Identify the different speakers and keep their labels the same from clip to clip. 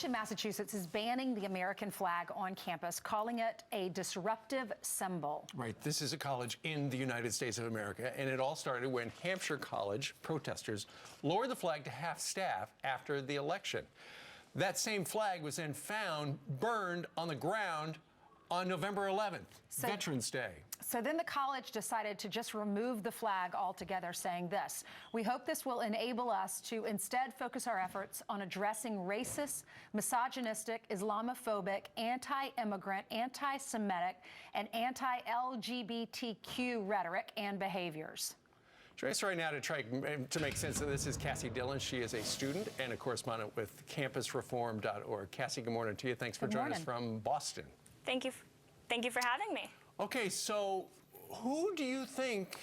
Speaker 1: college in Massachusetts is banning the American flag on campus, calling it a disruptive symbol.
Speaker 2: Right. This is a college in the United States of America, and it all started when Hampshire College protesters lowered the flag to half-staff after the election. That same flag was then found burned on the ground on November 11th, Veterans Day.
Speaker 1: So then the college decided to just remove the flag altogether, saying this: "We hope this will enable us to instead focus our efforts on addressing racist, misogynistic, Islamophobic, anti-immigrant, anti-Semitic, and anti-LGBTQ rhetoric and behaviors."
Speaker 2: Joining us right now to try to make sense of this is Kassy Dillon. She is a student and a correspondent with campusreform.org. Kassy, good morning to you. Thanks for joining us from Boston.
Speaker 3: Thank you for having me.
Speaker 2: Okay, so who do you think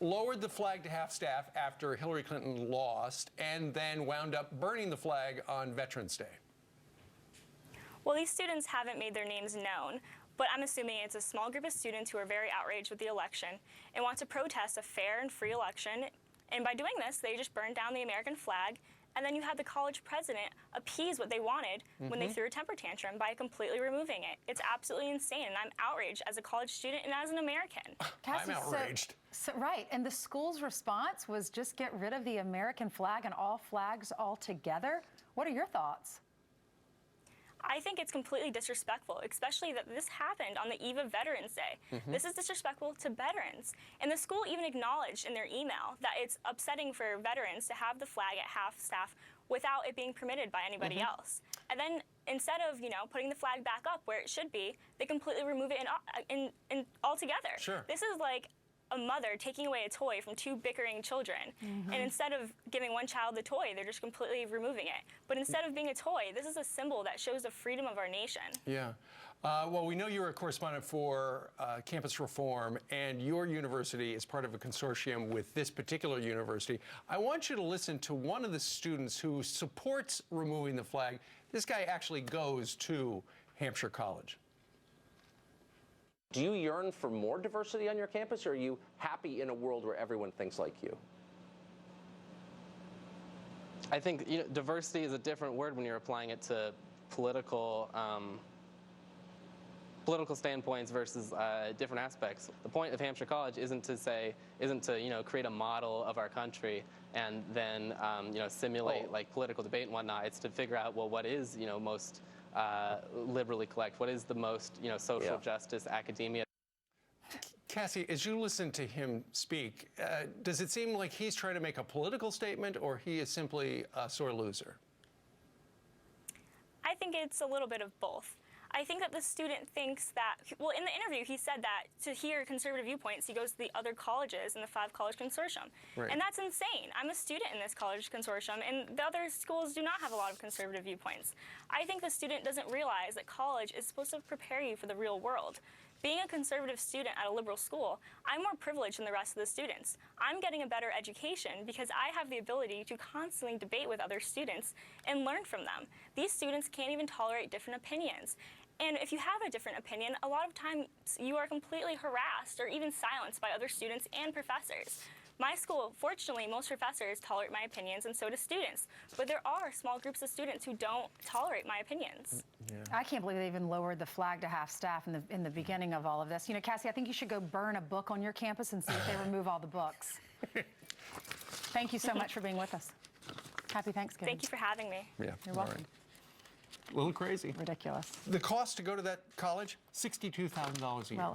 Speaker 2: lowered the flag to half-staff after Hillary Clinton lost and then wound up burning the flag on Veterans Day?
Speaker 3: Well, these students haven't made their names known, but I'm assuming it's a small group of students who are very outraged with the election and want to protest a fair and free election. And by doing this, they just burned down the American flag. And then you had the college president appease what they wanted when they threw a temper tantrum by completely removing it. It's absolutely insane, and I'm outraged as a college student and as an American.
Speaker 1: Kassy,
Speaker 2: I'm outraged.
Speaker 1: Right, and the school's response was just get rid of the American flag and all flags altogether. What are your thoughts?
Speaker 3: I think it's completely disrespectful, especially that this happened on the eve of Veterans Day. This is disrespectful to veterans. And the school even acknowledged in their email that it's upsetting for veterans to have the flag at half-staff without it being permitted by anybody else. And then instead of, putting the flag back up where it should be, they completely remove it in altogether.
Speaker 2: Sure.
Speaker 3: This is like a mother taking away a toy from two bickering children. And instead of giving one child the toy, they're just completely removing it. But instead of being a toy, this is a symbol that shows the freedom of our nation.
Speaker 2: Yeah. Well, we know you're a correspondent for Campus Reform, and your university is part of a consortium with this particular university. I want you to listen to one of the students who supports removing the flag. This guy actually goes to Hampshire College.
Speaker 4: Do you yearn for more diversity on your campus, or are you happy in a world where everyone thinks like you?
Speaker 5: I think diversity is a different word when you're applying it to political standpoints versus different aspects. The point of Hampshire College isn't to create a model of our country and then simulate like political debate and whatnot. It's to figure out, well, what is most liberally collect? What is the most social justice academia?
Speaker 2: Kassy, as you listen to him speak, does it seem like he's trying to make a political statement, or he is simply a sore loser?
Speaker 3: I think it's a little bit of both. I think that the student thinks that, well, in the interview, he said that to hear conservative viewpoints, he goes to the other colleges in the 5-college consortium.
Speaker 2: Right.
Speaker 3: And that's insane. I'm a student in this college consortium, and the other schools do not have a lot of conservative viewpoints. I think the student doesn't realize that college is supposed to prepare you for the real world. Being a conservative student at a liberal school, I'm more privileged than the rest of the students. I'm getting a better education because I have the ability to constantly debate with other students and learn from them. These students can't even tolerate different opinions. And if you have a different opinion, a lot of times you are completely harassed or even silenced by other students and professors. My school, fortunately, most professors tolerate my opinions, and so do students. But there are small groups of students who don't tolerate my opinions.
Speaker 1: Yeah. I can't believe they even lowered the flag to half-staff in the beginning of all of this. Kassy, I think you should go burn a book on your campus and see if they remove all the books. Thank you so much for being with us. Happy Thanksgiving.
Speaker 3: Thank you for having me.
Speaker 2: Yeah,
Speaker 1: you're welcome.
Speaker 2: Right. A little crazy.
Speaker 1: Ridiculous.
Speaker 2: The cost to go to that college, $62,000 a year.
Speaker 1: Well,